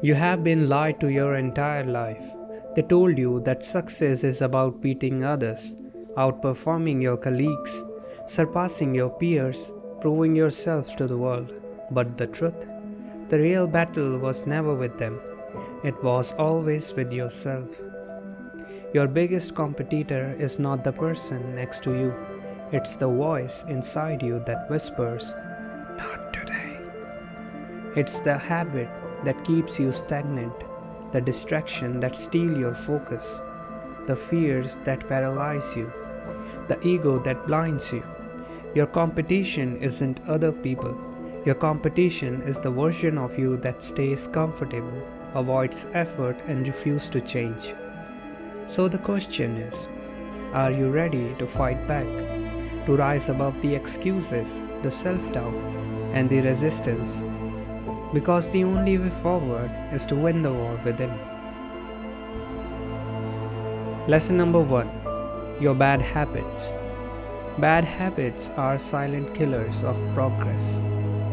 You have been lied to your entire life. They told you that success is about beating others, outperforming your colleagues, surpassing your peers, proving yourself to the world. But the truth, the real battle was never with them. It was always with yourself. Your biggest competitor is not the person next to you. It's the voice inside you that whispers, "Not today." It's the habit that keeps you stagnant, the distraction that steals your focus, the fears that paralyze you, the ego that blinds you. Your competition isn't other people. Your competition is the version of you that stays comfortable, avoids effort, and refuses to change. So the question is, are you ready to fight back, to rise above the excuses, the self-doubt, and the resistance? Because the only way forward is to win the war within. Lesson number 1. Your bad habits. Bad habits are silent killers of progress.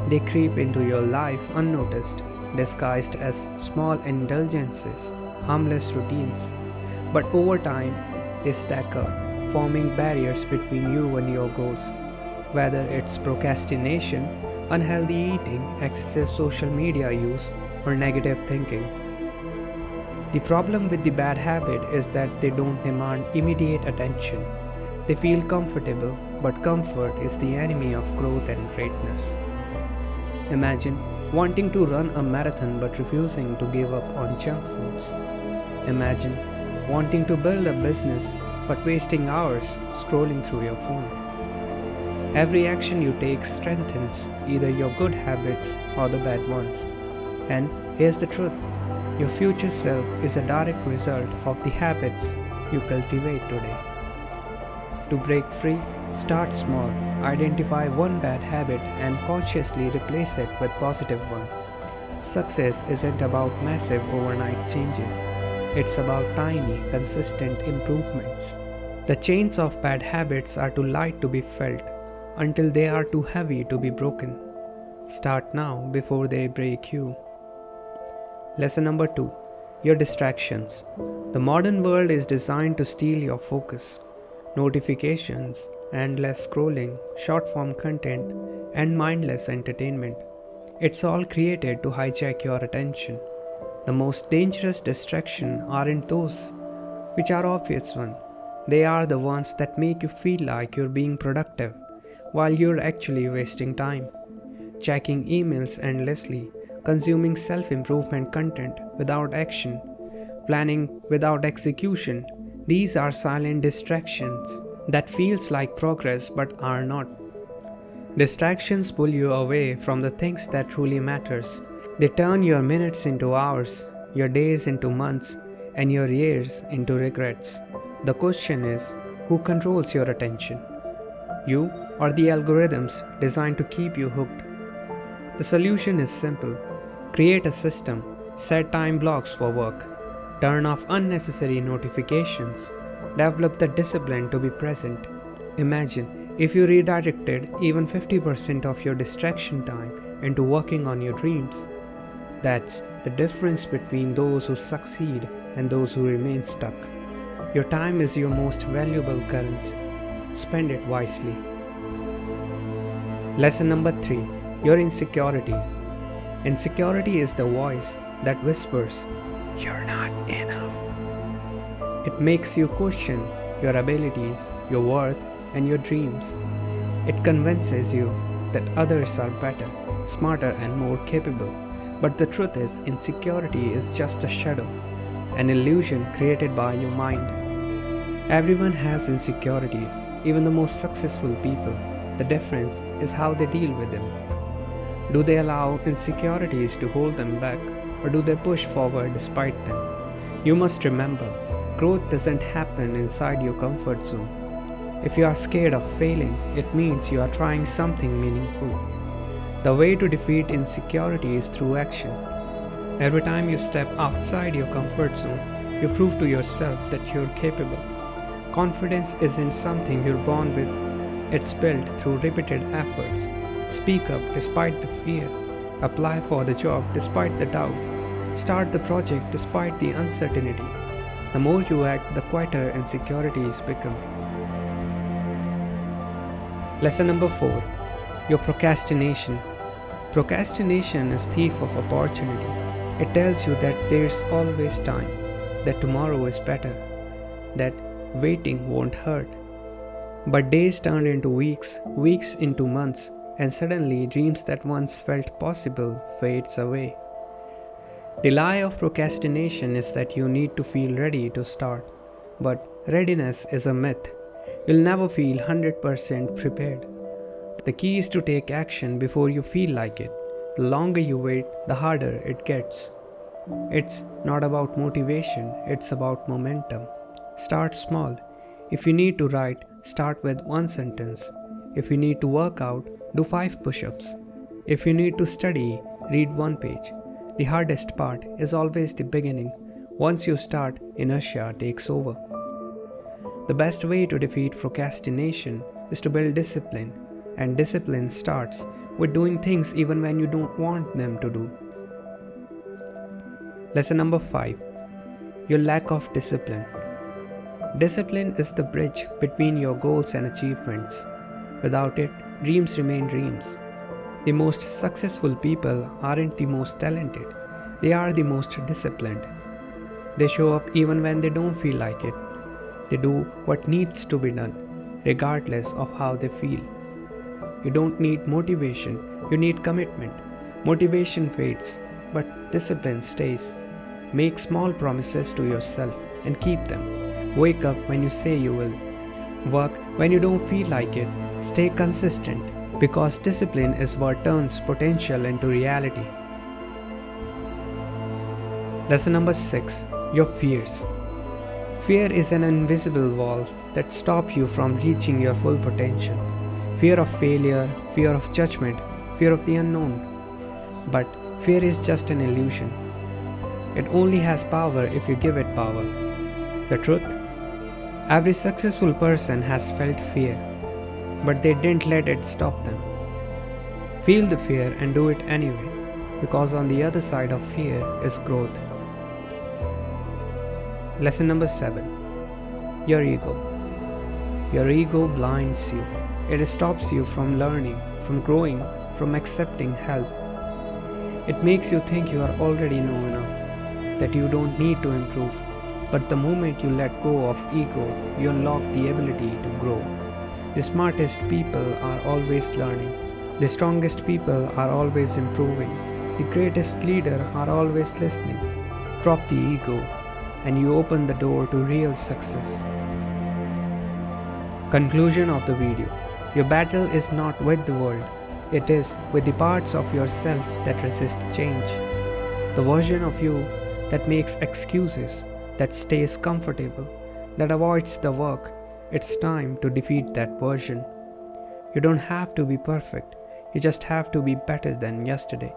They creep into your life unnoticed, disguised as small indulgences, harmless routines. But over time, they stack up, forming barriers between you and your goals. Whether it's procrastination, unhealthy eating, excessive social media use, or negative thinking. The problem with the bad habit is that they don't demand immediate attention. They feel comfortable, but comfort is the enemy of growth and greatness. Imagine wanting to run a marathon but refusing to give up on junk foods. Imagine wanting to build a business but wasting hours scrolling through your phone. Every action you take strengthens either your good habits or the bad ones. And here's the truth, your future self is a direct result of the habits you cultivate today. To break free, start small, identify one bad habit and consciously replace it with positive one. Success isn't about massive overnight changes. It's about tiny, consistent improvements. The chains of bad habits are too light to be felt until they are too heavy to be broken. Start now before they break you. Lesson number 2. Your distractions. The modern world is designed to steal your focus. Notifications, endless scrolling, short-form content, and mindless entertainment. It's all created to hijack your attention. The most dangerous distractions aren't those which are obvious ones. They are the ones that make you feel like you're being productive while you're actually wasting time. Checking emails endlessly, consuming self-improvement content without action, planning without execution. These are silent distractions that feels like progress but are not. Distractions pull you away from the things that truly matters. They turn your minutes into hours, your days into months, and your years into regrets. The question is, who controls your attention? You or the algorithms designed to keep you hooked? The solution is simple. Create a system, set time blocks for work, turn off unnecessary notifications, develop the discipline to be present. Imagine if you redirected even 50% of your distraction time into working on your dreams. That's the difference between those who succeed and those who remain stuck. Your time is your most valuable currency. Spend it wisely. Lesson number 3. Your insecurities. Insecurity is the voice that whispers, "You're not enough." It makes you question your abilities, your worth, and your dreams. It convinces you that others are better, smarter, and more capable. But the truth is, insecurity is just a shadow, an illusion created by your mind. Everyone has insecurities, even the most successful people. The difference is how they deal with them. Do they allow insecurities to hold them back, or do they push forward despite them? You must remember, growth doesn't happen inside your comfort zone. If you are scared of failing, it means you are trying something meaningful. The way to defeat insecurity is through action. Every time you step outside your comfort zone, you prove to yourself that you're capable. Confidence isn't something you're born with, It's built through repeated efforts. Speak up despite the fear. Apply for the job despite the doubt. Start the project despite the uncertainty. The more you act, the quieter insecurities become. Lesson number 4. Your procrastination. Procrastination is thief of opportunity. It tells you that there's always time, that tomorrow is better, that waiting won't hurt. But days turn into weeks, weeks into months, and suddenly dreams that once felt possible fades away. The lie of procrastination is that you need to feel ready to start, but readiness is a myth. You'll never feel 100% prepared. The key is to take action before you feel like it. The longer you wait, the harder it gets. It's not about motivation, it's about momentum. Start small. If you need to write, start with one sentence. If you need to work out, do 5 push-ups. If you need to study, read 1 page. The hardest part is always the beginning. Once you start, inertia takes over. The best way to defeat procrastination is to build discipline, and discipline starts with doing things even when you don't want them to do. Lesson number 5. Your lack of discipline. Discipline is the bridge between your goals and achievements. Without it, dreams remain dreams. The most successful people aren't the most talented, they are the most disciplined. They show up even when they don't feel like it. They do what needs to be done, regardless of how they feel. You don't need motivation, you need commitment. Motivation fades, but discipline stays. Make small promises to yourself and keep them. Wake up when you say you will. Work when you don't feel like it. Stay consistent, because discipline is what turns potential into reality. Lesson number 6. Your fears. Fear is an invisible wall that stops you from reaching your full potential. Fear of failure, fear of judgment, fear of the unknown. But fear is just an illusion. It only has power if you give it power. The truth? Every successful person has felt fear, but they didn't let it stop them. Feel the fear and do it anyway, because on the other side of fear is growth. Lesson number 7. Your ego. Your ego blinds you. It stops you from learning, from growing, from accepting help. It makes you think you are already know enough, that you don't need to improve. But the moment you let go of ego, you unlock the ability to grow. The smartest people are always learning. The strongest people are always improving. The greatest leaders are always listening. Drop the ego, and you open the door to real success. Conclusion of the video. Your battle is not with the world. It is with the parts of yourself that resist change. The version of you that makes excuses, that stays comfortable, that avoids the work. It's time to defeat that version. You don't have to be perfect. You just have to be better than yesterday.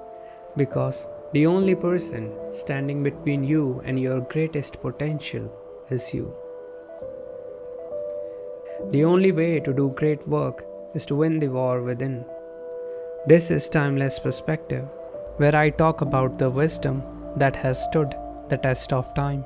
Because the only person standing between you and your greatest potential is you. The only way to do great work is to win the war within. This is Timeless Perspective, where I talk about the wisdom that has stood the test of time.